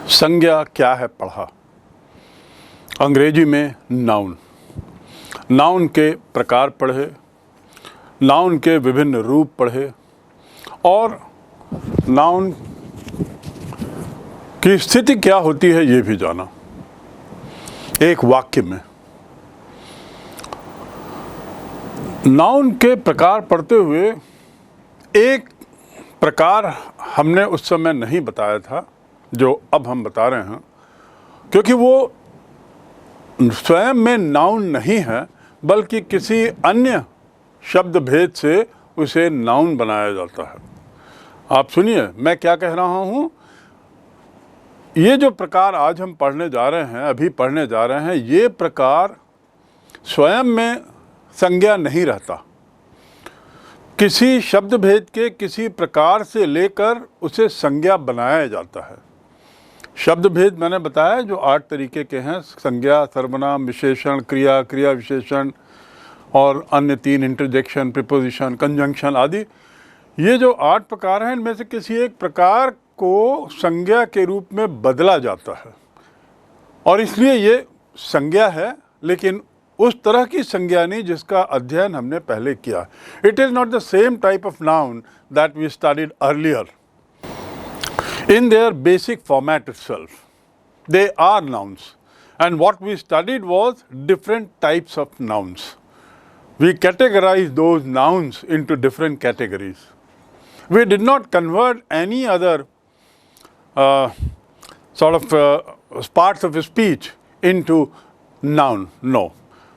संज्ञा क्या है पढ़ा। अंग्रेजी में नाउन, नाउन के प्रकार पढ़े, नाउन के विभिन्न रूप पढ़े और नाउन की स्थिति क्या होती है ये भी जाना। एक वाक्य में नाउन के प्रकार पढ़ते हुए एक प्रकार हमने उस समय नहीं बताया था जो अब हम बता रहे हैं, क्योंकि वो स्वयं में नाउन नहीं है बल्कि किसी अन्य शब्द भेद से उसे नाउन बनाया जाता है। आप सुनिए मैं क्या कह रहा हूँ। ये जो प्रकार आज हम पढ़ने जा रहे हैं, अभी पढ़ने जा रहे हैं, ये प्रकार स्वयं में संज्ञा नहीं रहता। किसी शब्द भेद के किसी प्रकार से लेकर उसे संज्ञा बनाया जाता है। शब्द भेद मैंने बताया जो 8 तरीके के हैं, संज्ञा, सर्वनाम, विशेषण, क्रिया, क्रिया विशेषण और अन्य 3 इंटरजेक्शन, प्रीपोजिशन, कंजंक्शन आदि। ये जो 8 प्रकार हैं इनमें से किसी एक प्रकार को संज्ञा के रूप में बदला जाता है और इसलिए ये संज्ञा है, लेकिन उस तरह की संज्ञा नहीं जिसका अध्ययन हमने पहले किया। It is not the same type of noun that we studied earlier in their basic format itself. They are nouns, and what we studied was different types of nouns. We categorized those nouns into different categories. We did not convert any other parts of speech into noun, no.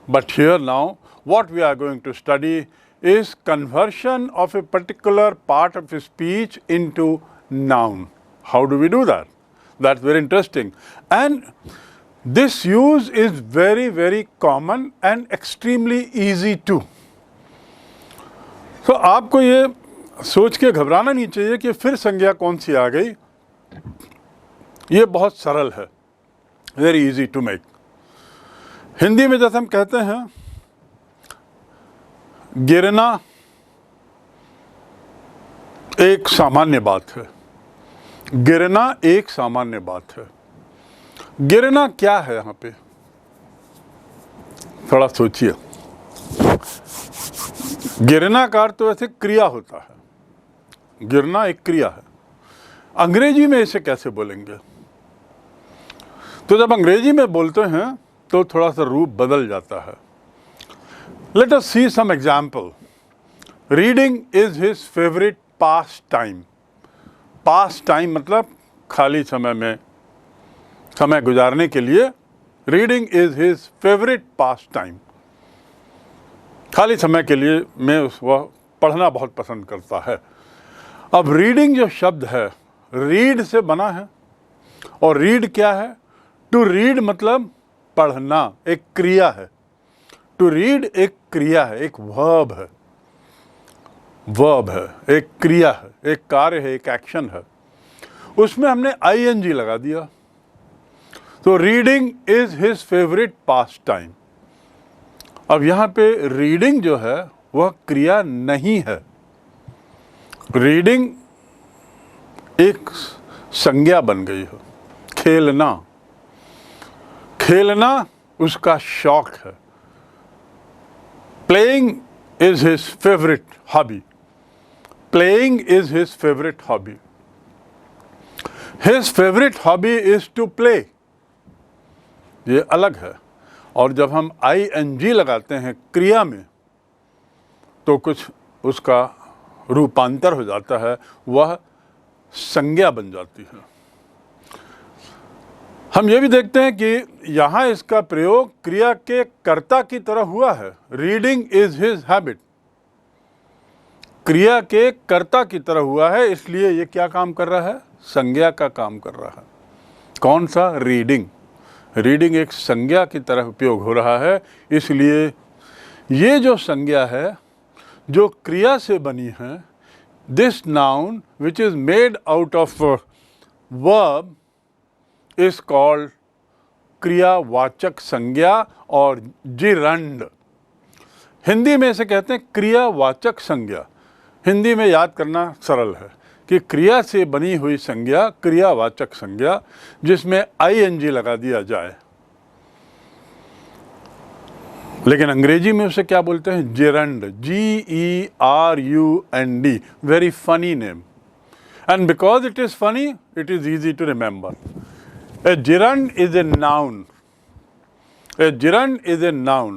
But here now what we are going to study is conversion of a particular part of speech into noun. How do we do that? That's very interesting. And this use is very, very common and extremely easy too. So आपको ये सोच के घबराना नहीं चाहिए कि फिर संज्ञा कौन सी आ गई। ये बहुत सरल है, very easy to make. Hindi में जैसे हम कहते हैं गिरना एक सामान्य बात है। गिरना एक सामान्य बात है। गिरना क्या है यहाँ पे, थोड़ा सोचिए। गिरना का अर्थ तो वैसे क्रिया होता है, गिरना एक क्रिया है। अंग्रेजी में इसे कैसे बोलेंगे? तो जब अंग्रेजी में बोलते हैं तो थोड़ा सा रूप बदल जाता है। Let us see some example. Reading is his favourite pastime. Pastime मतलब खाली समय में समय गुजारने के लिए reading is his favourite pastime. खाली समय के लिए वह पढ़ना बहुत पसंद करता है। अब रीडिंग जो शब्द है रीड से बना है और रीड क्या है? टू रीड मतलब पढ़ना, एक क्रिया है। टू रीड एक क्रिया है, एक वर्ब है, वर्ब है, एक क्रिया है, एक कार्य है, एक एक्शन है। उसमें हमने ING लगा दिया। तो reading is his favourite pass time. अब यहाँ पे रीडिंग जो है वह क्रिया नहीं है। रीडिंग एक संज्ञा बन गई है। खेलना, खेलना उसका शौक है। Playing is his favourite hobby. Playing is his favorite hobby. His favorite hobby is to play. ये अलग है। और जब हम ING लगाते हैं क्रिया में तो कुछ उसका रूपांतर हो जाता है, वह संज्ञा बन जाती है। हम ये भी देखते हैं कि यहाँ इसका प्रयोग क्रिया के कर्ता की तरह हुआ है। Reading is his habit. क्रिया के कर्ता की तरह हुआ है, इसलिए ये क्या काम कर रहा है? संज्ञा का काम कर रहा है। कौन सा? रीडिंग। रीडिंग एक संज्ञा की तरह उपयोग हो रहा है, इसलिए ये जो संज्ञा है जो क्रिया से बनी है, this noun which is made out of verb is called क्रियावाचक संज्ञा और जिरंड। हिंदी में इसे कहते हैं क्रियावाचक संज्ञा। हिंदी में याद करना सरल है कि क्रिया से बनी हुई संज्ञा, क्रियावाचक संज्ञा, जिसमें आईएनजी लगा दिया जाए। लेकिन अंग्रेजी में उसे क्या बोलते हैं? Gerund, GERUND, very funny name, and because it is funny it is easy to remember. A gerund is a noun. A gerund is a noun.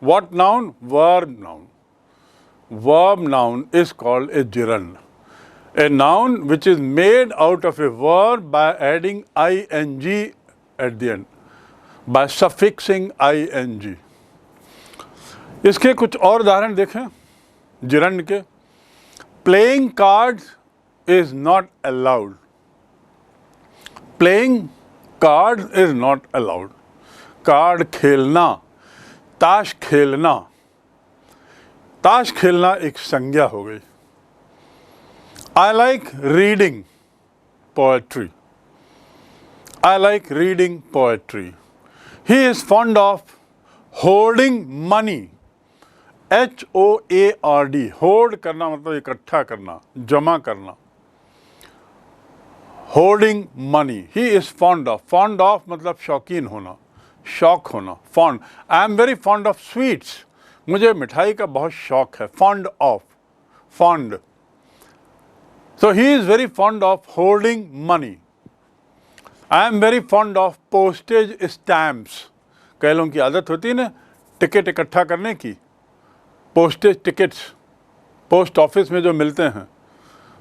What noun? Verb noun. Verb noun is called a gerund. A noun which is made out of a verb by adding ing at the end, by suffixing ing. इसके कुछ और उदाहरण देखें gerund के। Playing cards is not allowed. Playing cards is not allowed. Card खेलना, ताश खेलना, ताश खेलना एक संज्ञा हो गई। I like reading poetry, I like reading poetry. He is fond of hoarding money, HOARD, horde करना मतलब इकट्ठा करना, जमा करना, hoarding money. He is fond of मतलब शौकीन होना, शौक होना, fond. I am very fond of sweets, मुझे मिठाई का बहुत शौक है, fond of, fond. So he is very fond of holding money. I am very fond of postage stamps. कई लोगों की आदत होती है ना टिकट इकट्ठा करने की, पोस्टेज टिकट्स, पोस्ट ऑफिस में जो मिलते हैं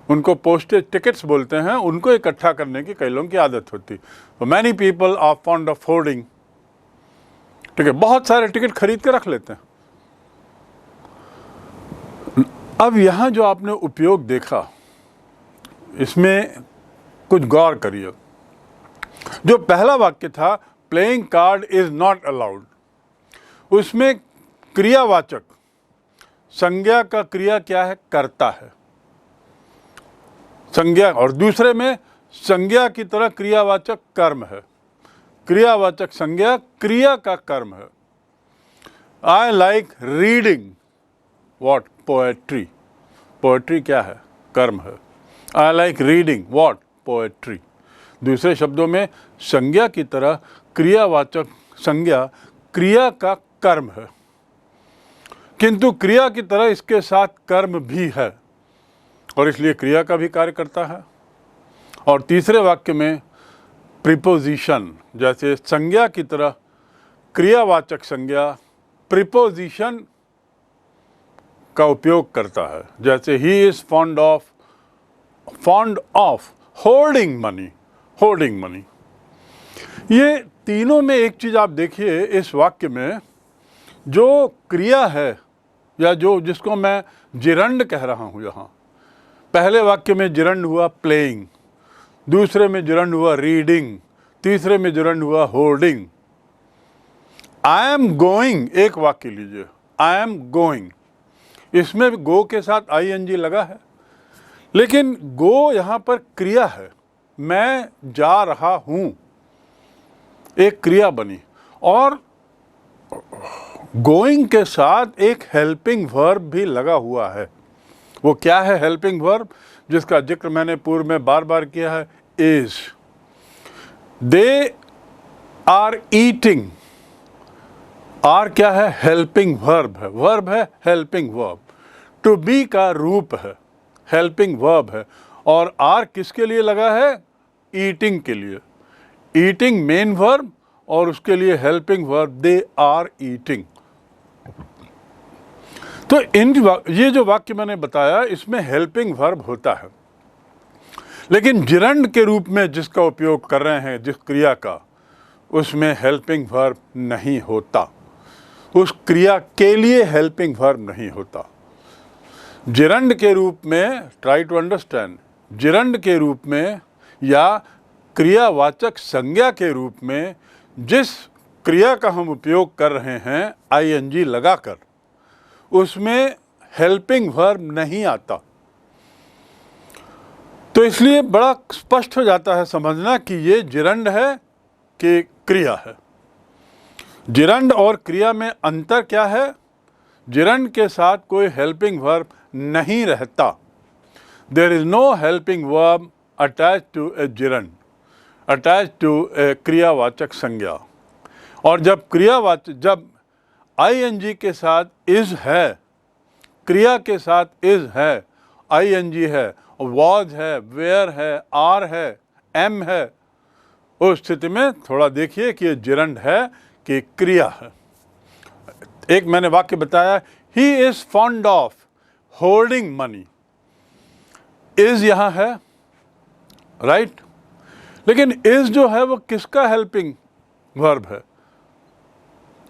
उनको पोस्टेज टिकट्स बोलते हैं, उनको इकट्ठा करने की कई लोगों की आदत होती है। तो many people are fond of holding, ठीक है, बहुत सारे टिकट खरीद के रख लेते हैं। अब यहां जो आपने उपयोग देखा इसमें कुछ गौर करिए। जो पहला वाक्य था playing card is not allowed, उसमें क्रियावाचक संज्ञा का क्रिया क्या है? करता है संज्ञा, और दूसरे में संज्ञा की तरह क्रियावाचक कर्म है। क्रियावाचक संज्ञा क्रिया का कर्म है। I like reading what? Poetry. Poetry क्या है? कर्म है। I like reading what? Poetry. दूसरे शब्दों में संज्ञा की तरह क्रियावाचक संज्ञा क्रिया का कर्म है, किंतु क्रिया की तरह इसके साथ कर्म भी है और इसलिए क्रिया का भी कार्य करता है। और तीसरे वाक्य में प्रीपोजिशन, जैसे संज्ञा की तरह क्रियावाचक संज्ञा प्रीपोजिशन का उपयोग करता है, जैसे he is fond of holding money, holding money. ये तीनों में एक चीज आप देखिए इस वाक्य में, जो क्रिया है या जो जिसको मैं जिरंड कह रहा हूं, यहां पहले वाक्य में जिरंड हुआ प्लेइंग, दूसरे में जिरंड हुआ रीडिंग, तीसरे में जिरंड हुआ होल्डिंग। आई एम गोइंग, एक वाक्य लीजिए, आई एम गोइंग, इसमें गो के साथ ING लगा है, लेकिन गो यहां पर क्रिया है, मैं जा रहा हूं, एक क्रिया बनी। और गोइंग के साथ एक हेल्पिंग वर्ब भी लगा हुआ है। वो क्या है हेल्पिंग वर्ब, जिसका जिक्र मैंने पूर्व में बार बार किया है? Is. They are eating, are क्या है? हेल्पिंग वर्ब है, वर्ब है हेल्पिंग वर्ब, टू बी का रूप है, हेल्पिंग वर्ब है। और आर किसके लिए लगा है? ईटिंग के लिए। ईटिंग मेन वर्ब और उसके लिए helping verb, they are eating. तो ये जो वाक्य मैंने बताया इसमें हेल्पिंग वर्ब होता है, लेकिन जिरंड के रूप में जिसका उपयोग कर रहे हैं जिस क्रिया का, उसमें हेल्पिंग वर्ब नहीं होता, उस क्रिया के लिए हेल्पिंग वर्ब नहीं होता। जिरंड के रूप में, ट्राई टू अंडरस्टैंड, जिरंड के रूप में या क्रियावाचक संज्ञा के रूप में जिस क्रिया का हम उपयोग कर रहे हैं ING लगाकर, उसमें हेल्पिंग वर्ब नहीं आता। तो इसलिए बड़ा स्पष्ट हो जाता है समझना कि ये जिरंड है कि क्रिया है। जिरंड और क्रिया में अंतर क्या है? जिरंड के साथ कोई हेल्पिंग वर्ब नहीं रहता। There is no helping verb attach to a gerund, attach to a क्रियावाचक संज्ञा। और जब जब आईएनजी के साथ इज है, क्रिया के साथ इज है, आईएनजी है, वॉज है, वेयर है, आर है, एम है, उस स्थिति में थोड़ा देखिए कि ये जिरंड है कि क्रिया है। एक मैंने वाक्य बताया, he is fond of holding money, is यहां है, राइट? लेकिन इज जो है वो किसका हेल्पिंग वर्ब है?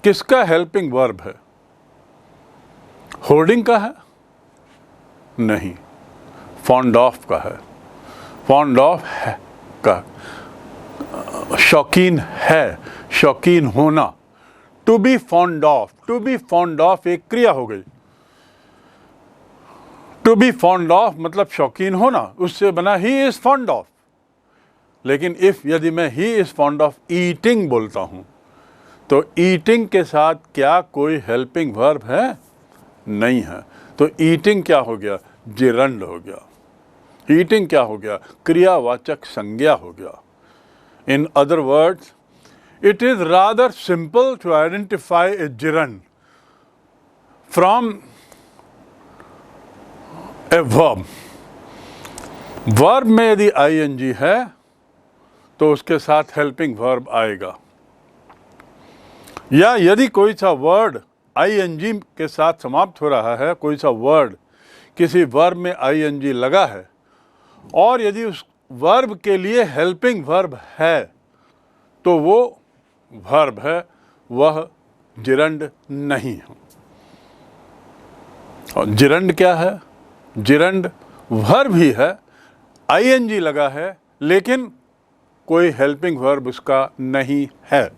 किसका हेल्पिंग वर्ब है? होल्डिंग का है? नहीं, फॉन्ड ऑफ का है। फॉन्ड ऑफ है का, शौकीन है, शौकीन होना। To be fond of, to be fond of एक क्रिया हो गई। टू बी फॉन्ड ऑफ मतलब शौकीन होना, उससे बना ही इज फॉन्ड ऑफ। लेकिन यदि मैं he is fond of eating बोलता हूं, तो ईटिंग के साथ क्या कोई हेल्पिंग वर्ब है? नहीं है। तो ईटिंग क्या हो गया? जिरंड हो गया। ईटिंग क्या हो गया? क्रियावाचक संज्ञा हो गया। In other words, it is rather simple to identify a gerund from a verb. Verb में यदि ing है तो उसके साथ helping verb आएगा, या यदि कोई सा वर्ड ing के साथ समाप्त हो रहा है, कोई सा वर्ड किसी वर्ब में ing लगा है, और यदि उस वर्ब के लिए हेल्पिंग वर्ब है, तो वो वर्ब है, वह जिरंड नहीं है। और जिरंड क्या है? जिरंड वर्ब ही है, आईएनजी लगा है, लेकिन कोई हेल्पिंग वर्ब उसका नहीं है।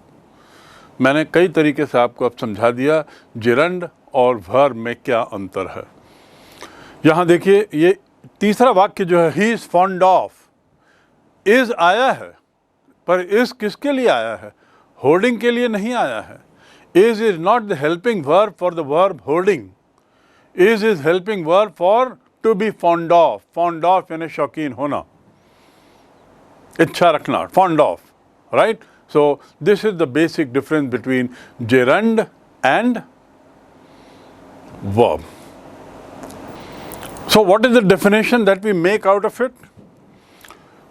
मैंने कई तरीके से आपको अब समझा दिया जिरंड और वर्ब में क्या अंतर है। यहाँ देखिए, ये तीसरा वाक्य जो है, he is fond of, is आया है, पर इज किसके लिए आया है? होल्डिंग के लिए नहीं आया है। Is not the helping verb for the verb holding. Is helping verb for to be fond of. Fond of यानी शौकीन होना, इच्छा रखना, fond of, right? So this is the basic difference between gerund and verb. So what is the definition that we make out of it?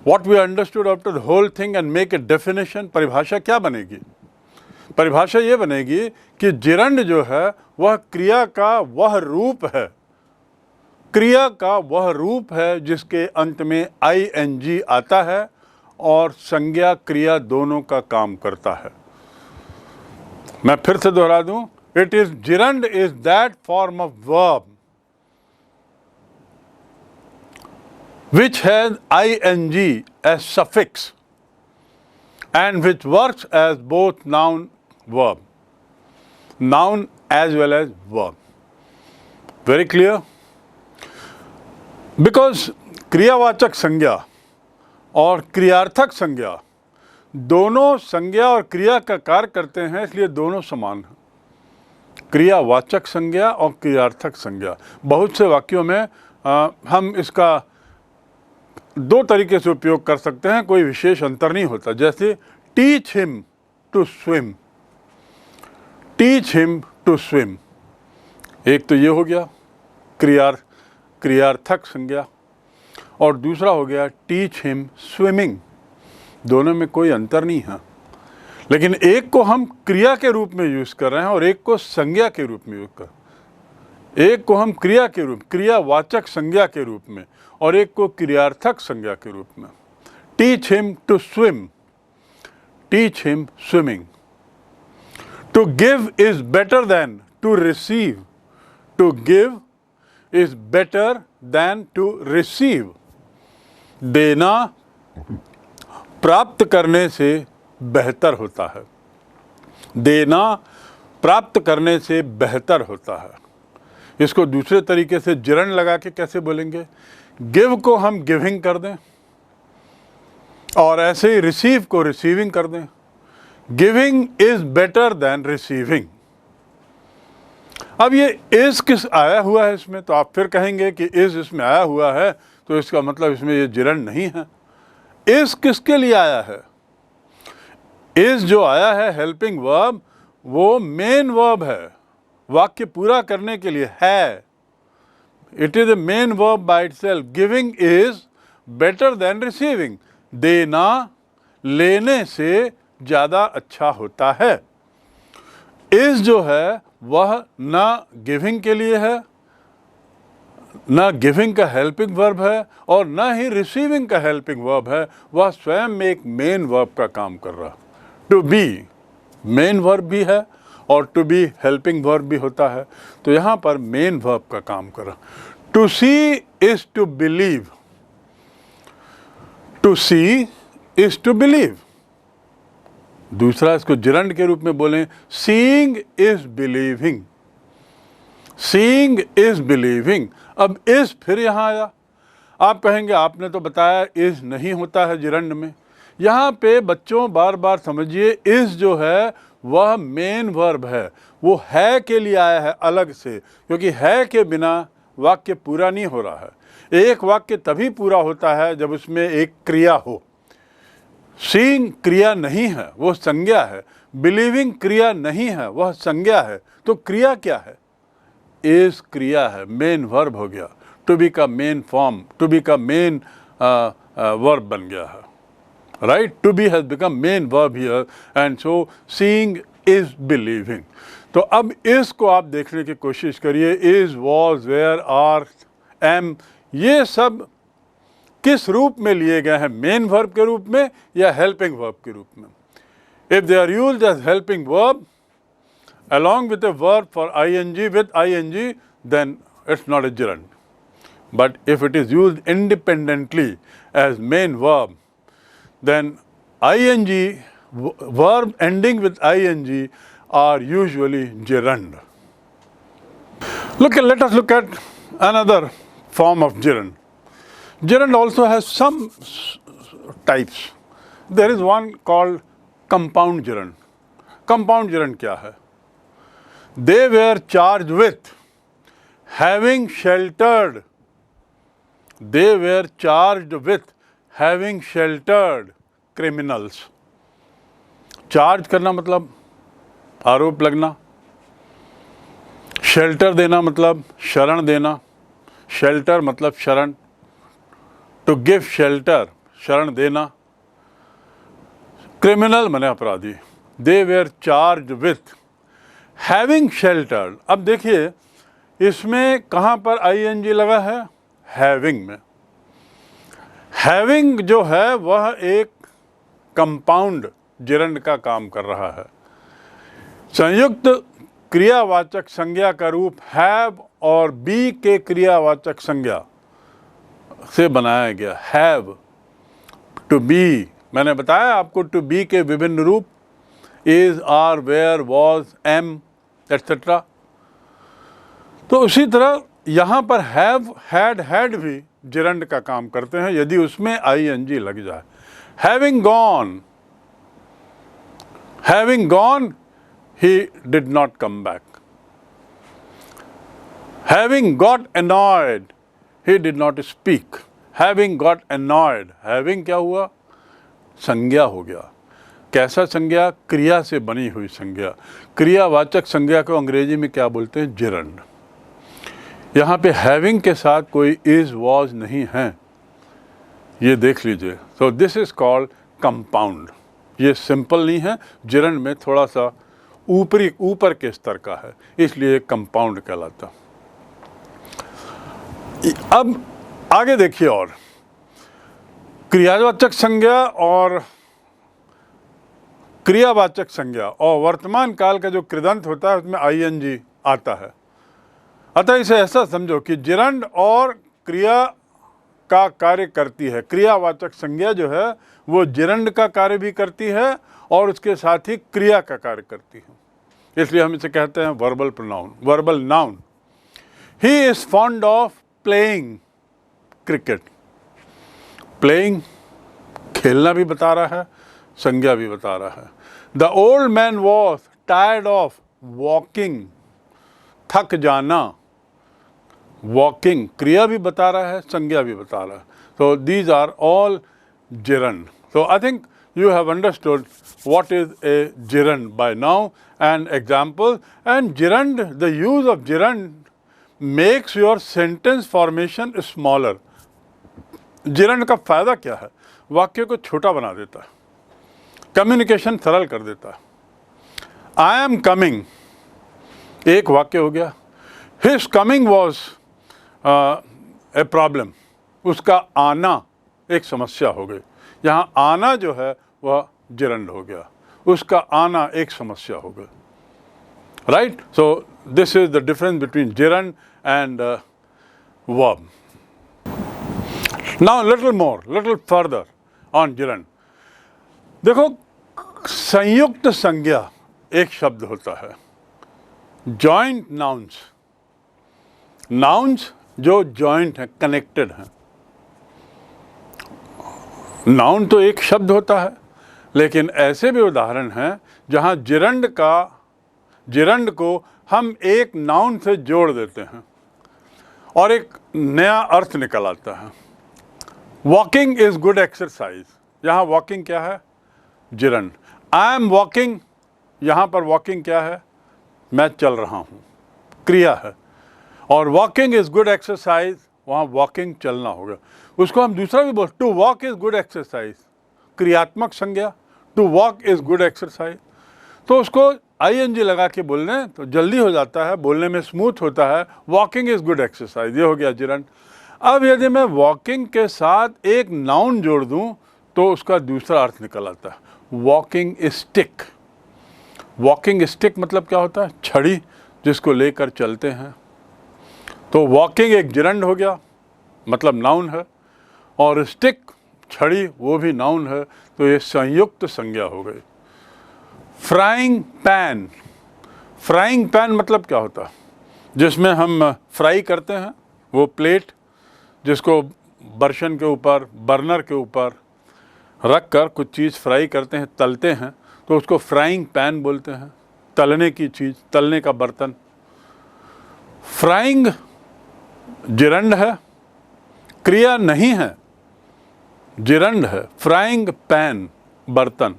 What we understood after the whole thing and make a definition, परिभाषा क्या बनेगी? परिभाषा ये बनेगी कि gerund जो है वह क्रिया का वह रूप है, क्रिया का वह रूप है जिसके अंत में ing आता है और संज्ञा क्रिया दोनों का काम करता है। मैं फिर से दोहरा दूं, it is gerund is that form of verb which has ing as suffix and which works as both noun as well as verb. Very clear? Because क्रियावाचक संज्ञा और क्रियार्थक संज्ञा दोनों संज्ञा और क्रिया का कार्य करते हैं, इसलिए दोनों समान हैं। क्रियावाचक संज्ञा और क्रियार्थक संज्ञा। बहुत से वाक्यों में हम इसका दो तरीके से उपयोग कर सकते हैं, कोई विशेष अंतर नहीं होता। जैसे teach him to swim, teach him to swim, एक तो ये हो गया क्रियार्थक संज्ञा, और दूसरा हो गया टीच हिम स्विमिंग। दोनों में कोई अंतर नहीं है, लेकिन एक को हम क्रिया के रूप में यूज कर रहे हैं और एक को संज्ञा के रूप में यूज कर, एक को हम क्रिया के रूप, क्रियावाचक संज्ञा के रूप में, और एक को क्रियार्थक संज्ञा के रूप में। Teach him to swim, teach him swimming. To give is better than to receive, to give is better than to receive. देना प्राप्त करने से बेहतर होता है, देना प्राप्त करने से बेहतर होता है। इसको दूसरे तरीके से जिरंड लगा के कैसे बोलेंगे? गिव को हम गिविंग कर दें और ऐसे ही रिसीव को रिसीविंग कर दें। Giving is better then receiving. अब ये इज किस आया हुआ है इसमें, तो आप फिर कहेंगे कि इज इसमें आया हुआ है तो इसका मतलब इसमें ये जिरंड नहीं है। इज किसके लिए आया है? इज जो आया है हेल्पिंग वर्ब, वो मेन वर्ब है, वाक्य पूरा करने के लिए है। It is a main verb by itself. Giving is better then receiving. देना लेने से ज़्यादा अच्छा होता है। इज जो है वह ना गिविंग के लिए है, ना गिविंग का हेल्पिंग वर्ब है और ना ही रिसीविंग का हेल्पिंग वर्ब है। वह स्वयं में एक मेन वर्ब का काम कर रहा। टू बी मेन वर्ब भी है और टू बी हेल्पिंग वर्ब भी होता है। तो यहाँ पर मेन वर्ब का काम कर रहा। To see is to believe. To see is to believe. दूसरा इसको जिरंड के रूप में बोलें, seeing is believing. Seeing is believing. अब इज फिर यहाँ आया। आप कहेंगे आपने तो बताया इज नहीं होता है जिरंड में। यहाँ पे बच्चों बार बार समझिए, इज जो है वह मेन वर्ब है, वो है के लिए आया है अलग से, क्योंकि है के बिना वाक्य पूरा नहीं हो रहा है। एक वाक्य तभी पूरा होता है जब उसमें एक क्रिया हो। सीइंग क्रिया नहीं है, वो संज्ञा है। बिलीविंग क्रिया नहीं है, वह संज्ञा है। तो क्रिया क्या है? इज क्रिया है, मेन वर्ब हो गया। टू बी का मेन फॉर्म, टू बी का मेन वर्ब बन गया है, राइट? To be has become main verb here and so seeing is believing. तो अब इसको आप देखने की कोशिश करिए। Is, was, were, are, am, ये सब किस रूप में लिए गए हैं? मेन वर्ब के रूप में या हेल्पिंग वर्ब के रूप में? If they are used as helping verb along with a verb for ing with ing, then it's not a gerund. But if it is used independently as main verb, then ing, verb ending with ing are usually gerund. Let us look at another form of gerund. Gerund also has some types. There is one called compound gerund. Compound gerund क्या है? They were charged with having sheltered. They were charged with having sheltered criminals. Charge करना मतलब आरोप लगना, shelter देना मतलब शरण देना, शेल्टर मतलब शरण, टू गिव शेल्टर शरण देना, क्रिमिनल माने अपराधी। They were charge with having sheltered. अब देखिए इसमें कहाँ पर ing लगा है? हैविंग में। हैविंग जो है वह एक कंपाउंड जिरंड का काम कर रहा है। संयुक्त क्रियावाचक संज्ञा का रूप हैव और बी के क्रियावाचक संज्ञा से बनाया गया। हैव, टू बी, मैंने बताया आपको टू बी के विभिन्न रूप, is, are, were, was, am etcetera. तो उसी तरह यहाँ पर हैव, हैड भी जिरंड का काम करते हैं यदि उसमें ing लग जाए। Having gone he did not come back. Having got annoyed, he did not speak. Having got annoyed, having क्या हुआ? संज्ञा हो गया। कैसा संज्ञा? क्रिया से बनी हुई संज्ञा। क्रियावाचक संज्ञा को अंग्रेजी में क्या बोलते हैं? जिरंड। यहाँ पे हैविंग के साथ कोई इज, वॉज नहीं है, ये देख लीजिए। सो दिस इज कॉल्ड कंपाउंड। ये सिंपल नहीं है, जिरंड में थोड़ा सा ऊपर के स्तर का है, इसलिए कंपाउंड कहलाता। अब आगे देखिए, और क्रियावाचक संज्ञा और क्रियावाचक संज्ञा और वर्तमान काल का जो कृदंत होता है उसमें ing आता है। अतः इसे ऐसा समझो कि जिरंड और क्रिया का कार्य करती है। क्रियावाचक संज्ञा जो है वो जिरंड का कार्य भी करती है और उसके साथ ही क्रिया का कार्य करती है। इसलिए हम इसे कहते हैं verbal pronoun, verbal noun. He is fond of playing cricket. Playing खेलना भी बता रहा है, संज्ञा भी बता रहा है। The old man was tired of walking, थक जाना, वॉकिंग क्रिया भी बता रहा है, संज्ञा भी बता रहा है. So these are all gerund. So I think you have understood what is a gerund by now and example. And gerund, the use of gerund makes your sentence formation smaller. gerund का फायदा क्या है? वाक्य को छोटा बना देता है, कम्युनिकेशन सरल कर देता है. I am coming एक वाक्य हो गया. His coming was a problem. उसका आना एक समस्या हो गई. यहाँ आना जो है वह gerund हो गया, उसका आना एक समस्या हो गई. Right? So this is the difference between gerund and verb. Now little more, little further on gerund. देखो, संयुक्त संज्ञा एक शब्द होता है. जॉइंट नाउन्स, नाउन्स जो जॉइंट हैं, कनेक्टेड हैं. नाउन तो एक शब्द होता है, लेकिन ऐसे भी उदाहरण हैं जहां जिरंड को हम एक नाउन से जोड़ देते हैं और एक नया अर्थ निकल आता है. वॉकिंग इज गुड एक्सरसाइज, यहाँ वॉकिंग क्या है? जिरंड. आई एम वॉकिंग, यहाँ पर वॉकिंग क्या है? मैं चल रहा हूँ, क्रिया है. और वॉकिंग इज गुड एक्सरसाइज, वहाँ वॉकिंग चलना होगा. उसको हम दूसरा भी बोल, to walk is good exercise, क्रियात्मक संज्ञा. To walk is good exercise. तो उसको ING लगा के बोलने तो जल्दी हो जाता है, बोलने में स्मूथ होता है. वॉकिंग इज गुड एक्सरसाइज, ये हो गया जिरंड. अब यदि मैं वॉकिंग के साथ एक नाउन जोड़ दूं तो उसका दूसरा अर्थ निकल आता है. Walking stick. वॉकिंग स्टिक मतलब क्या होता है? छड़ी जिसको लेकर चलते हैं. तो वॉकिंग एक जिरंड हो गया, मतलब नाउन है, और स्टिक छड़ी वो भी नाउन है. तो ये संयुक्त संज्ञा हो गई. Frying pan. फ्राइंग पैन मतलब क्या होता है? जिसमें हम फ्राई करते हैं, वो प्लेट जिसको बर्तन के ऊपर, बर्नर के ऊपर रख कर कुछ चीज़ फ्राई करते हैं, तलते हैं, तो उसको फ्राइंग पैन बोलते हैं. तलने की चीज़, तलने का बर्तन. फ्राइंग जिरंड है, क्रिया नहीं है, जिरंड है. फ्राइंग पैन बर्तन,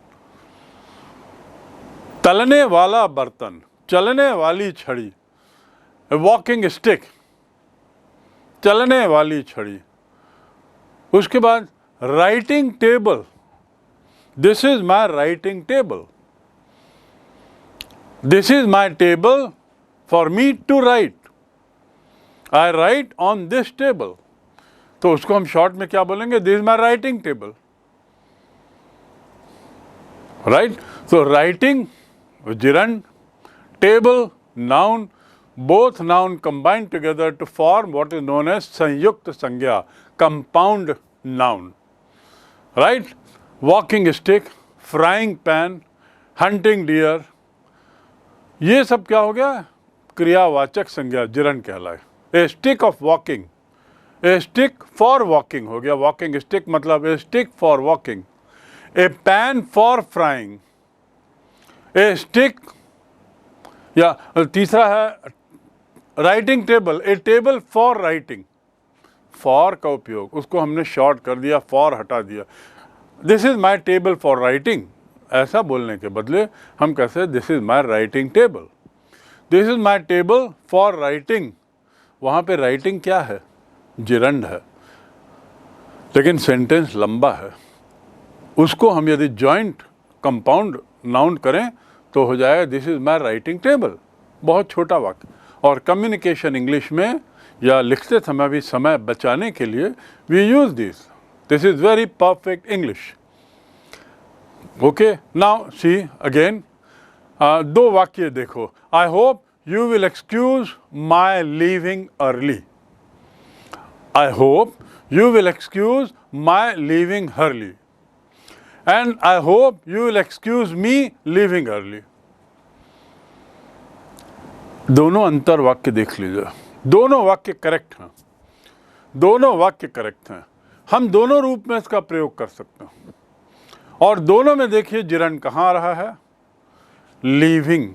तलने वाला बर्तन, चलने वाली छड़ी. वॉकिंग स्टिक, चलने वाली छड़ी. उसके बाद writing table. This is my writing table. This is my table for me to write. I write on this table. तो उसको हम शॉर्ट में क्या बोलेंगे? This is my writing table. Right? So writing gerund, table noun, both noun combined together to form what is known as संयुक्त संज्ञा, compound noun. Right? Walking stick, frying pan, hunting deer, ये सब क्या हो गया? क्रियावाचक संज्ञा, जिरंड कहलाए. A stick of walking, a stick for walking हो गया. walking stick मतलब a stick for walking. A pan for frying, a stick, या तीसरा है writing table, A table for writing. For का उपयोग, उसको हमने शॉर्ट कर दिया, फॉर हटा दिया. This is my table for writing, ऐसा बोलने के बदले हम कहते हैं this is my writing table. This is my table for writing. वहाँ पे राइटिंग क्या है? जिरंड है, लेकिन सेंटेंस लंबा है. उसको हम यदि जॉइंट कंपाउंड नाउन करें तो हो जाएगा this is my writing table. बहुत छोटा वाक्य. और कम्युनिकेशन इंग्लिश में या लिखते समय भी समय बचाने के लिए we use this. This is very perfect English. Okay, now see again. दो वाक्य देखो. I hope you will excuse my leaving early. I hope you will excuse my leaving early. And I hope you will excuse me leaving early. दोनों अंतर वाक्य देख लीजिए. दोनों वाक्य करेक्ट हैं, दोनों वाक्य करेक्ट हैं. हम दोनों रूप में इसका प्रयोग कर सकते हैं. और दोनों में देखिए जिरंड कहाँ आ रहा है? लीविंग.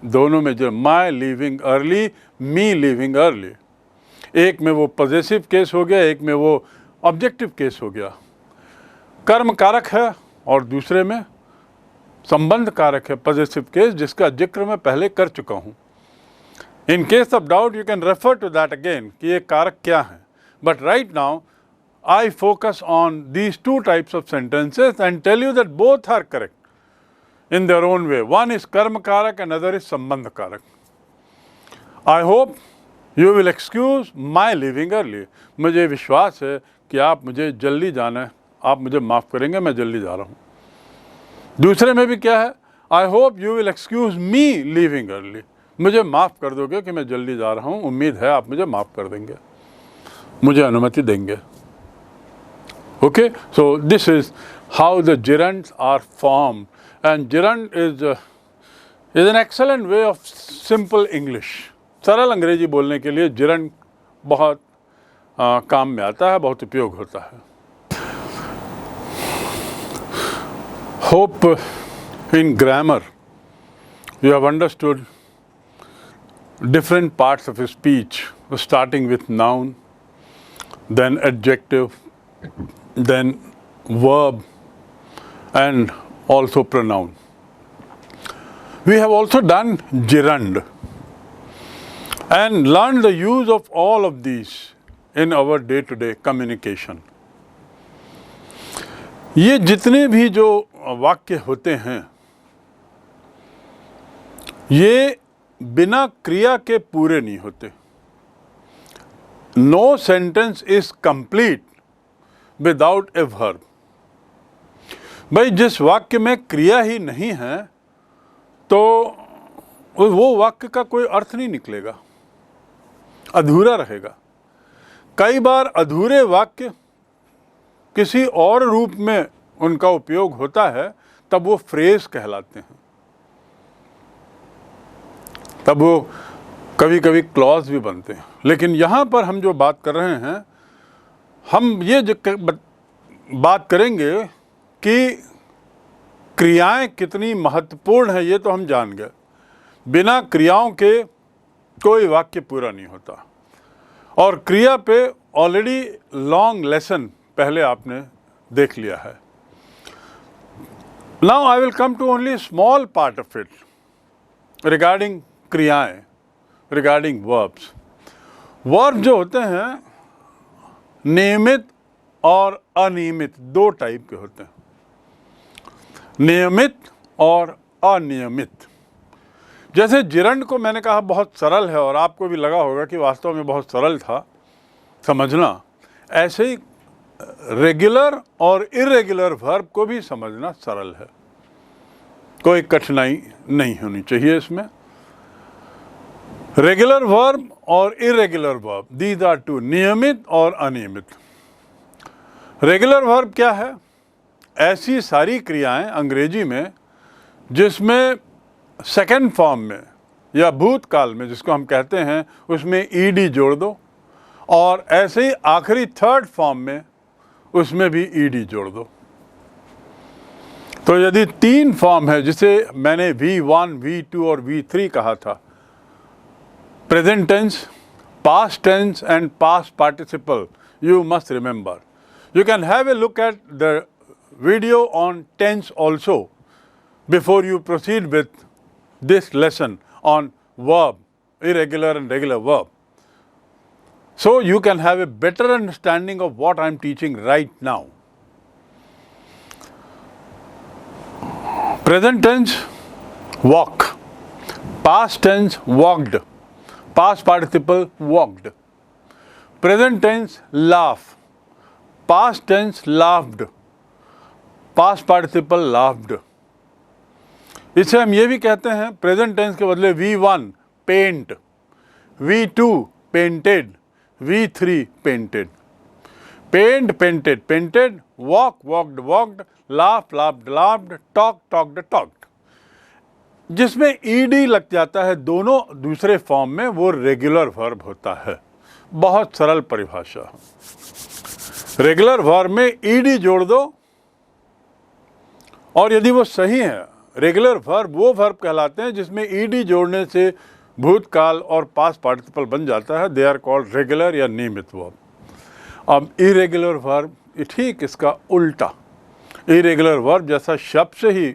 दोनों में जो माई लीविंग अर्ली, मी लीविंग अर्ली. एक में वो पॉजेसिव केस हो गया, एक में वो ऑब्जेक्टिव केस हो गया। कर्म कारक है और दूसरे में संबंध कारक है पॉजेसिव केस, जिसका जिक्र मैं पहले कर चुका हूँ। In case of doubt you can refer to that again कि ये कारक क्या है। But right now I focus on these two types of sentences and tell you that both are correct in their own way. One is karma karak, another is sambandh karak. I hope you will excuse my leaving early. मुझे विश्वास है कि आप मुझे जल्दी जाना है, आप मुझे माफ़ करेंगे, मैं जल्दी जा रहा हूँ। दूसरे में भी क्या है, I hope you will excuse me leaving early. मुझे माफ़ कर दोगे कि मैं जल्दी जा रहा हूँ, उम्मीद है आप मुझे माफ़ कर देंगे, मुझे अनुमति देंगे। Okay, so this is how the gerunds are formed, and gerund is an excellent way of simple English. सरल अंग्रेजी बोलने के लिए gerund बहुत काम में आता है, बहुत उपयोग होता है। Hope in grammar you have understood different parts of a speech, starting with noun, then adjective, then verb and also pronoun. We have also done gerund and learned the use of all of these in our day-to-day communication. ये जितने भी जो वाक्य होते हैं ये बिना क्रिया के पूरे नहीं होते। No sentence is complete without a verb. भाई जिस वाक्य में क्रिया ही नहीं है तो वो वाक्य का कोई अर्थ नहीं निकलेगा, अधूरा रहेगा। कई बार अधूरे वाक्य किसी और रूप में उनका उपयोग होता है, तब वो फ्रेज कहलाते हैं, तब वो कभी कभी क्लॉज भी बनते हैं। लेकिन यहाँ पर हम जो बात कर रहे हैं, हम ये बात करेंगे कि क्रियाएं कितनी महत्वपूर्ण है, ये तो हम जान गए। बिना क्रियाओं के कोई वाक्य पूरा नहीं होता, और क्रिया पे ऑलरेडी लॉन्ग लेसन पहले आपने देख लिया है। Now I will come to only small part of it regarding क्रियाएं, रिगार्डिंग वर्ब्स। वर्ब जो होते हैं नियमित और अनियमित दो टाइप के होते हैं, नियमित और अनियमित। जैसे जिरंड को मैंने कहा बहुत सरल है और आपको भी लगा होगा कि वास्तव में बहुत सरल था समझना, ऐसे ही रेगुलर और इरेगुलर वर्ब को भी समझना सरल है, कोई कठिनाई नहीं होनी चाहिए इसमें। रेगुलर वर्ब और irregular verb, these are two, नियमित और अनियमित। रेगुलर वर्ब क्या है? ऐसी सारी क्रियाएं अंग्रेजी में जिसमें सेकंड फॉर्म में या भूतकाल में, जिसको हम कहते हैं, उसमें ईडी जोड़ दो, और ऐसे ही आखिरी थर्ड फॉर्म में उसमें भी ईडी जोड़ दो। तो यदि तीन फॉर्म है, जिसे मैंने V1, V2 और V3 कहा था, present tense, past tense and past participle, you must remember. You can have a look at the video on tense also before you proceed with this lesson on verb, irregular and regular verb. So you can have a better understanding of what I am teaching right now. Present tense, walk. Past tense, walked. Past participle, walked. Present tense, laugh. Past tense, laughed. Past participle, laughed. इसे हम ये भी कहते हैं, present tense के बदले V1 paint, V2 painted, V3 painted. Paint, painted, painted, walk, walked, walked, laugh, laughed, laughed, talk, talked, talked. जिसमें ED लग जाता है दोनों दूसरे फॉर्म में, वो रेगुलर वर्ब होता है। बहुत सरल परिभाषा। रेगुलर वर्ब में ईडी जोड़ दो, और यदि वो सही है, रेगुलर वर्ब वो वर्ब कहलाते हैं जिसमें ईडी जोड़ने से भूतकाल और पास्ट पार्टिसिपल बन जाता है, दे आर कॉल्ड रेगुलर या नियमित वर्ब। अब इरेगुलर वर्ब ठीक इसका उल्टा, इरेगुलर वर्ब जैसा शब्द से ही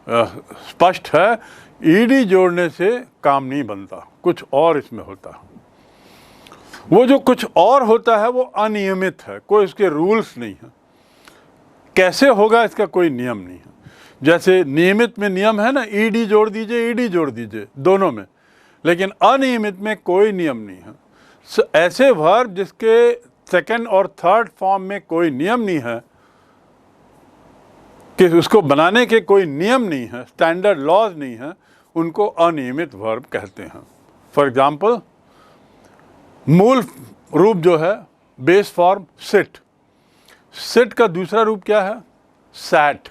स्पष्ट है, ईडी जोड़ने से काम नहीं बनता, कुछ और इसमें होता है। वो जो कुछ और होता है वो अनियमित है, कोई इसके रूल्स नहीं है, कैसे होगा इसका कोई नियम नहीं है। जैसे नियमित में नियम है ना, ईडी जोड़ दीजिए, ईडी जोड़ दीजिए दोनों में, लेकिन अनियमित में कोई नियम नहीं है। ऐसे वर्ब जिसके सेकंड और थर्ड फॉर्म में कोई नियम नहीं है, कि उसको बनाने के कोई नियम नहीं है, स्टैंडर्ड लॉज नहीं है, उनको अनियमित वर्ब कहते हैं। फॉर एग्जाम्पल, मूल रूप जो है बेस फॉर्म सिट, सिट का दूसरा रूप क्या है? सैट,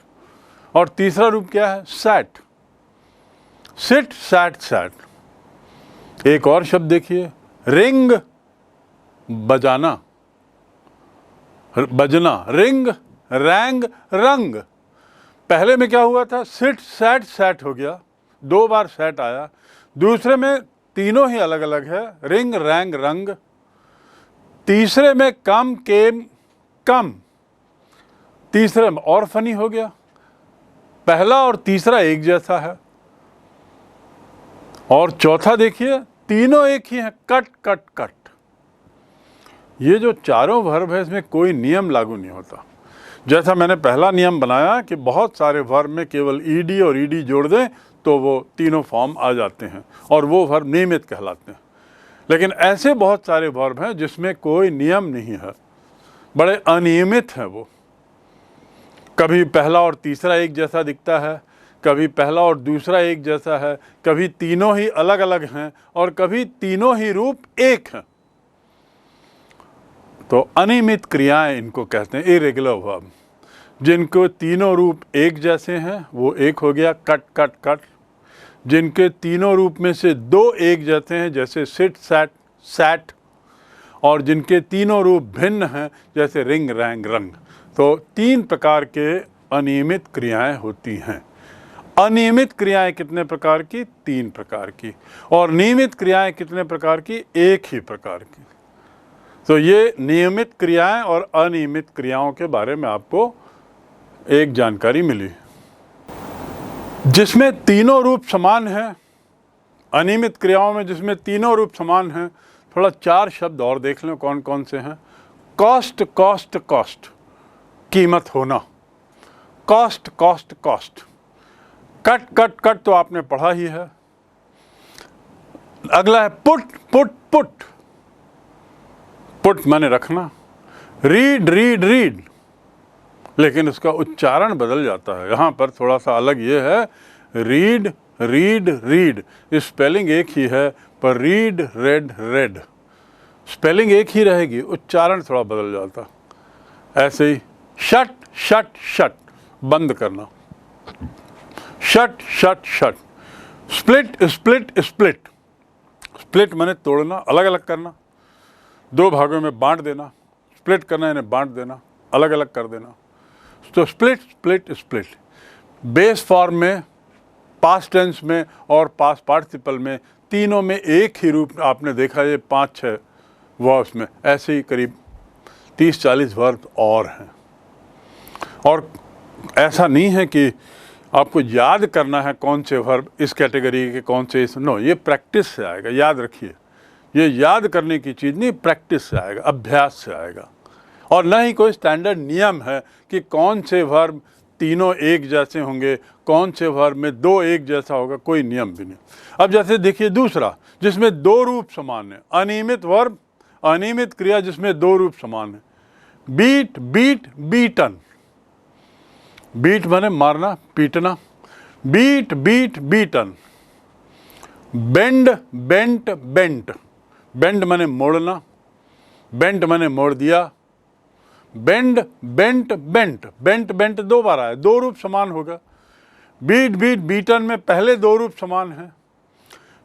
और तीसरा रूप क्या है? सैट। Sit, sat, sat. एक और शब्द देखिए, रिंग, बजाना, बजना, रिंग, रैंग, रंग। पहले में क्या हुआ था? सिट, सैट, सैट हो गया, 2 बार सैट आया। दूसरे में तीनों ही अलग अलग है, रिंग, रैंग, रंग। तीसरे में कम, केम, कम। तीसरे में और फनी हो गया, पहला और तीसरा एक जैसा है। और चौथा देखिए, तीनों एक ही हैं, कट, कट, कट। ये जो चारों वर्ब है इसमें कोई नियम लागू नहीं होता। जैसा मैंने पहला नियम बनाया कि बहुत सारे वर्ब में केवल ईडी और ईडी जोड़ दें तो वो तीनों फॉर्म आ जाते हैं और वो वर्ब नियमित कहलाते हैं। लेकिन ऐसे बहुत सारे वर्ब हैं जिसमें कोई नियम नहीं है, बड़े अनियमित हैं वो। कभी पहला और तीसरा एक जैसा दिखता है, कभी पहला और दूसरा एक जैसा है, कभी तीनों ही अलग अलग हैं और कभी तीनों ही रूप एक हैं। तो अनियमित क्रियाएं इनको कहते हैं, इरेगुलर वर्ब। जिनको तीनों रूप एक जैसे हैं वो एक हो गया, कट, कट, कट। जिनके तीनों रूप में से 2 एक जैसे हैं, जैसे सिट, सैट, सैट। और जिनके तीनों रूप भिन्न हैं, जैसे रिंग, रैंग, रंग। तो 3 प्रकार के अनियमित क्रियाएं होती हैं। अनियमित क्रियाएं कितने प्रकार की? 3 प्रकार की। और नियमित क्रियाएं कितने प्रकार की? 1 ही प्रकार की। तो ये नियमित क्रियाएं और अनियमित क्रियाओं के बारे में आपको एक जानकारी मिली। जिसमें तीनों रूप समान हैं, अनियमित क्रियाओं में जिसमें तीनों रूप समान हैं, थोड़ा 4 शब्द और देख लें कौन कौन से हैं। कॉस्ट, कॉस्ट, कॉस्ट, कीमत होना। Cost, cost, cost. Cut, cut, cut तो आपने पढ़ा ही है। अगला है पुट, पुट, पुट। पुट माने रखना। रीड, रीड, रीड, लेकिन उसका उच्चारण बदल जाता है। यहाँ पर थोड़ा सा अलग ये है, रीड, रीड, रीड। स्पेलिंग एक ही है, पर रीड, रेड, रेड। स्पेलिंग एक ही रहेगी, उच्चारण थोड़ा बदल जाता। ऐसे ही शट, शट, शट, बंद करना। Shut, shut, shut. Split, split, split. Split माने तोड़ना, अलग अलग करना, 2 भागों में बांट देना। स्प्लिट करना यानी बांट देना, अलग अलग कर देना। तो split, split, split. Base form में, पास्ट टेंस में और पास्ट पार्टिसिपल में, तीनों में एक ही रूप आपने देखा। ये 5-6 वर्ब्स में ऐसे ही करीब 30-40 वर्ब और हैं। और ऐसा नहीं है कि आपको याद करना है कौन से वर्ब इस कैटेगरी के, कौन से इस, नो, ये प्रैक्टिस से आएगा। याद रखिए, ये याद करने की चीज़ नहीं, प्रैक्टिस से आएगा, अभ्यास से आएगा। और न ही कोई स्टैंडर्ड नियम है कि कौन से वर्ब तीनों एक जैसे होंगे, कौन से वर्ब में 2 एक जैसा होगा, कोई नियम भी नहीं। अब जैसे देखिए दूसरा, जिसमें 2 रूप समान है, अनियमित वर्ब, अनियमित क्रिया जिसमें 2 रूप समान है। Beat, beat, beaten. बीट माने मारना, पीटना। Beat, beat, beaten. Bend, bent, bent. Bend माने मोड़ना, बेंट माने मोड़ दिया। Bend, bent, bent. Bent, bent 2 बार आया, 2 रूप समान होगा। बीट, बीट, बीटन में पहले 2 रूप समान है।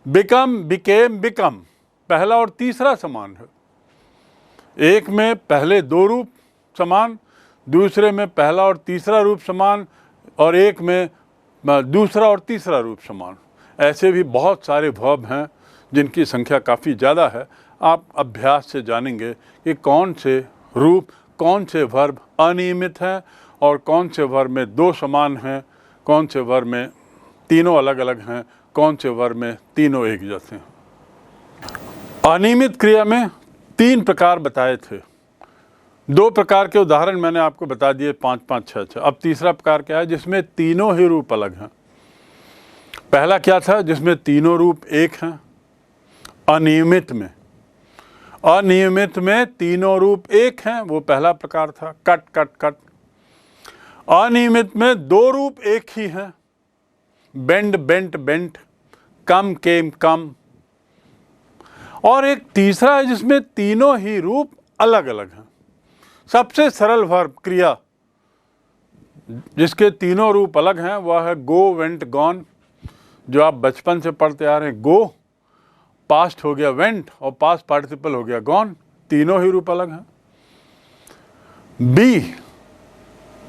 बिकम, बिकेम, बिकम, पहला और तीसरा समान है। एक में पहले 2 रूप समान, दूसरे में पहला और तीसरा रूप समान, और एक में दूसरा और तीसरा रूप समान। ऐसे भी बहुत सारे वर्ब हैं जिनकी संख्या काफ़ी ज़्यादा है। आप अभ्यास से जानेंगे कि कौन से रूप, कौन से वर्ब अनियमित हैं और कौन से वर्ब में दो समान हैं, कौन से वर्ब में तीनों अलग अलग हैं, कौन से वर्ब में तीनों एक जैसे हैं। अनियमित क्रिया में 3 प्रकार बताए थे। 2 प्रकार के उदाहरण मैंने आपको बता दिए, 5 5 6 6। अब तीसरा प्रकार क्या है जिसमें तीनों ही रूप अलग हैं। पहला क्या था जिसमें तीनों रूप एक हैं? अनियमित में, अनियमित में तीनों रूप एक हैं, वो पहला प्रकार था, कट कट कट। अनियमित में 2 रूप एक ही हैं, बेंड बेंट बेंट, कम केम कम। और एक तीसरा है जिसमें तीनों ही रूप अलग अलग हैं। सबसे सरल वर्ब क्रिया जिसके तीनों रूप अलग हैं वह है गो वेंट गॉन, जो आप बचपन से पढ़ते आ रहे हैं। गो पास्ट हो गया वेंट और पास्ट पार्टिसिपल हो गया गॉन, तीनों ही रूप अलग हैं।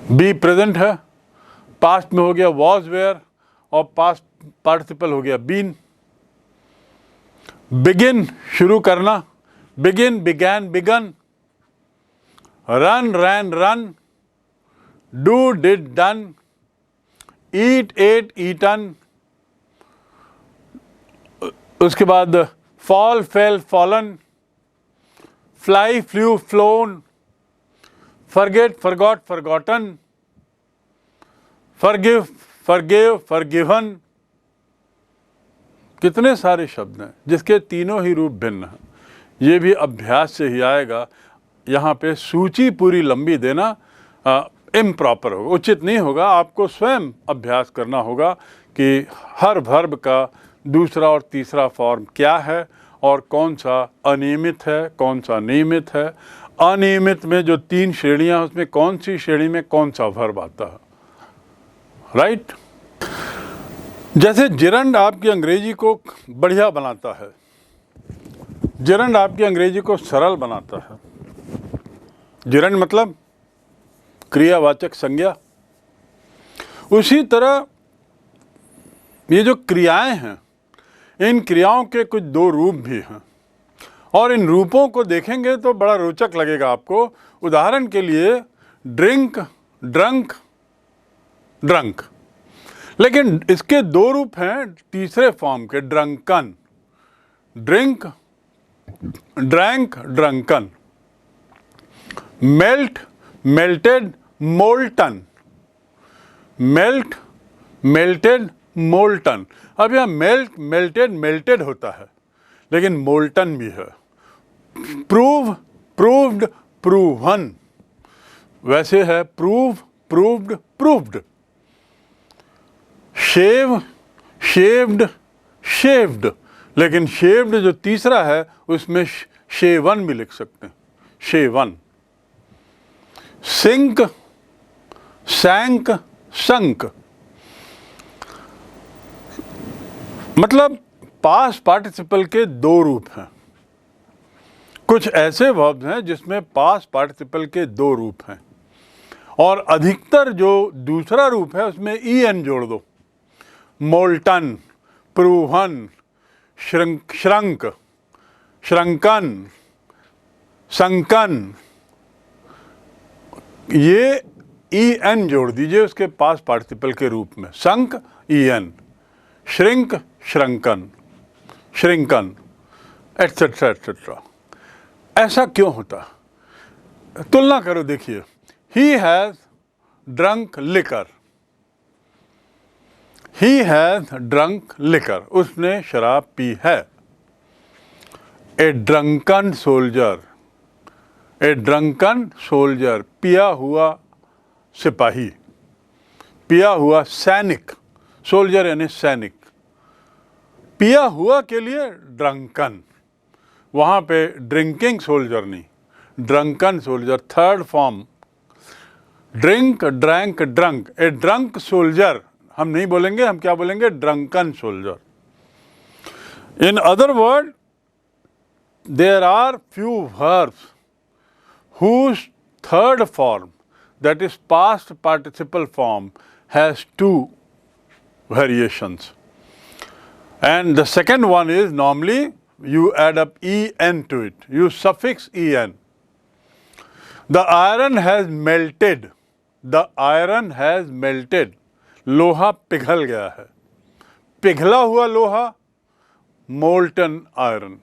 बी प्रेजेंट है, पास्ट में हो गया वॉज वेयर और पास्ट पार्टिसिपल हो गया बीन। बिगिन शुरू करना, begin began begun. Run ran run, do did done, eat ate eaten. उसके बाद fall fell fallen, fly flew flown, forget forgot forgotten, forgive forgive forgiven. कितने सारे शब्द हैं जिसके तीनों ही रूप भिन्न हैं। ये भी अभ्यास से ही आएगा। यहाँ पे सूची पूरी लंबी देना इम्प्रॉपर होगा, उचित नहीं होगा। आपको स्वयं अभ्यास करना होगा कि हर वर्ब का दूसरा और तीसरा फॉर्म क्या है और कौन सा अनियमित है, कौन सा नियमित है। अनियमित में जो 3 श्रेणियाँ हैं उसमें कौन सी श्रेणी में कौन सा वर्ब आता है, राइट। जैसे जिरंड आपकी अंग्रेजी को बढ़िया बनाता है, जिरंड आपकी अंग्रेजी को सरल बनाता है। जिरंड मतलब क्रियावाचक संज्ञा। उसी तरह ये जो क्रियाएं हैं, इन क्रियाओं के कुछ 2 रूप भी हैं और इन रूपों को देखेंगे तो बड़ा रोचक लगेगा आपको। उदाहरण के लिए ड्रिंक, ड्रंक, ड्रंक, लेकिन इसके 2 रूप हैं तीसरे फॉर्म के, drunken, drink, drank, drunken. Melt, melted, molten, melt, melted, molten. अब यह मेल्ट, मेल्टेड, मेल्टेड होता है लेकिन मोल्टन भी है। Prove, proved, proven. वैसे है प्रूव, प्रूव्ड, प्रूव्ड। शेव, शेव्ड, शेव्ड, लेकिन शेव्ड जो तीसरा है उसमें शेवन भी लिख सकते हैं, शेवन। सिंक, सैंक, संक। मतलब पास्ट पार्टिसिपल के 2 रूप हैं। कुछ ऐसे वर्ब्स हैं जिसमें पास्ट पार्टिसिपल के 2 रूप हैं और अधिकतर जो दूसरा रूप है उसमें en जोड़ दो। मोल्टन, प्रूवन, श्रंक, श्रंकन, संकन, ये en जोड़ दीजिए उसके पास्ट पार्टिसिपल के रूप में। संक, en, shrink, श्रंकन, shrunken, etcetera etcetera. ऐसा क्यों होता? तुलना करो, देखिए। He has drunk liquor, he has drunk liquor, उसने शराब पी है। ए ड्रंकन सोल्जर, ए ड्रंकन सोल्जर, पिया हुआ सिपाही, पिया हुआ सैनिक। सोल्जर यानी सैनिक। पिया हुआ के लिए ड्रंकन, वहाँ पे ड्रिंकिंग सोल्जर नहीं, drunken soldier, third form. Drink, drank, drunk. A drunk soldier हम नहीं बोलेंगे, हम क्या बोलेंगे? Drunken soldier. In other word, there are few verbs whose third form, that is past participle form, has 2 variations. And the second one is normally you add up en to it. You suffix en. The iron has melted. The iron has melted. लोहा पिघल गया है. पिघला हुआ लोहा, molten iron.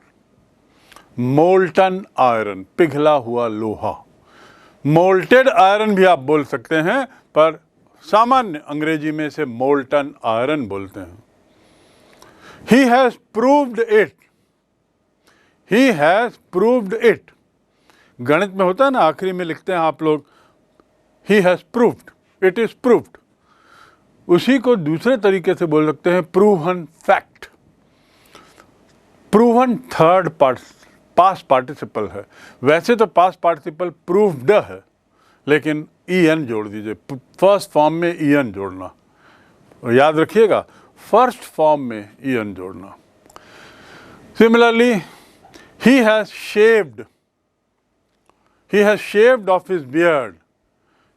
Molten iron, पिघला हुआ लोहा. Molted iron भी आप बोल सकते हैं, पर सामान्य अंग्रेजी में से molten iron बोलते हैं. He has proved it. He has proved it. गणित में होता है ना, आखिरी में लिखते हैं आप लोग He has proved. It is proved. उसी को दूसरे तरीके से बोल सकते हैं proven fact. Proven third past participle है. वैसे तो पास्ट पार्टिसिपल proved है, लेकिन en जोड़ दीजिए. फर्स्ट फॉर्म में en जोड़ना, याद रखिएगा, फर्स्ट फॉर्म में en जोड़ना. Similarly, he has shaved. He has shaved off his beard.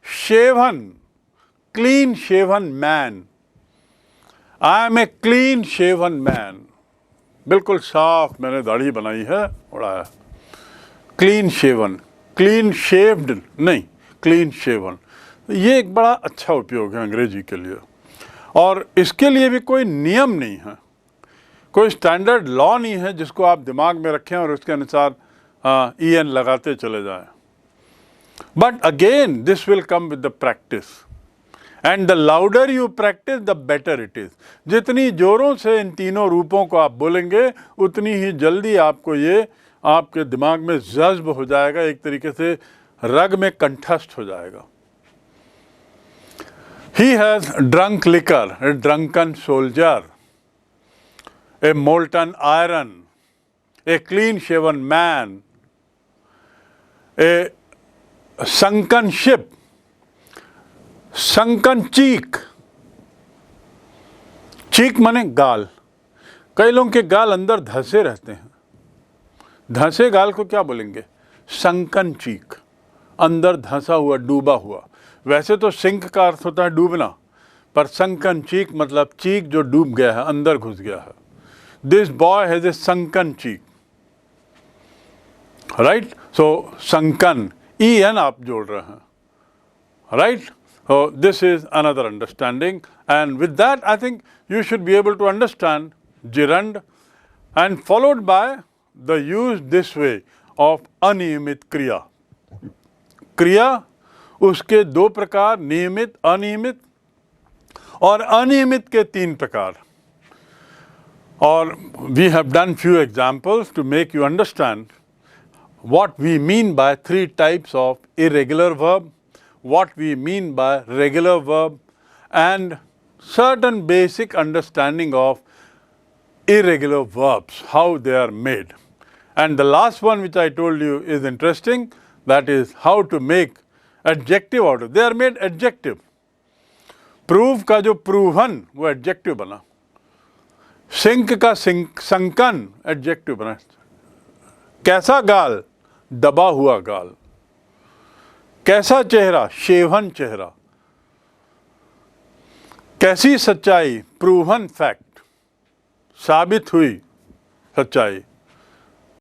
Shaven, clean shaven man. I am a clean shaven man. बिल्कुल साफ मैंने दाढ़ी बनाई है, उड़ाया. क्लीन शेवन, क्लीन शेव्ड नहीं, क्लीन शेवन. ये एक बड़ा अच्छा उपयोग है अंग्रेजी के लिए. और इसके लिए भी कोई नियम नहीं है, कोई स्टैंडर्ड लॉ नहीं है जिसको आप दिमाग में रखें और उसके अनुसार en लगाते चले जाएं. But again, this will come with the practice. And the louder you practice, the better it is. जितनी जोरों से इन तीनों रूपों को आप बोलेंगे, उतनी ही जल्दी आपको ये आपके दिमाग में जज्ब हो जाएगा, एक तरीके से रग में कंठस्थ हो जाएगा. He has drunk liquor, a drunken soldier, a molten iron, a clean-shaven man, a sunken ship, sunken cheek. चीक माने गाल. कई लोगों के गाल अंदर धंसे रहते हैं. धंसे गाल को क्या बोलेंगे? संकन चीक, अंदर धंसा हुआ, डूबा हुआ. वैसे तो सिंक का अर्थ होता है डूबना, पर संकन चीक मतलब चीक जो डूब गया है, अंदर घुस गया है. This boy has a sunken cheek. Right? So sunken, en आप जोड़ रहे हैं. Right? So this is another understanding, and with that I think you should be able to understand gerund, and followed by the use this way of अनियमित क्रिया. क्रिया उसके दो प्रकार, नियमित, अनियमित, और अनियमित के तीन प्रकार. और we have done few examples to make you understand what we mean by three types of irregular verb, what we mean by regular verb, and certain basic understanding of irregular verbs, how they are made. And the last one which I told you is interesting, that is how to make adjective out of. They are made adjective. Prove का जो proven वो adjective बना. Sink का sunken adjective बना. कैसा गाल? दबा हुआ गाल. कैसा चेहरा? शेवन चेहरा. कैसी सच्चाई? प्रूवन फैक्ट, साबित हुई सच्चाई.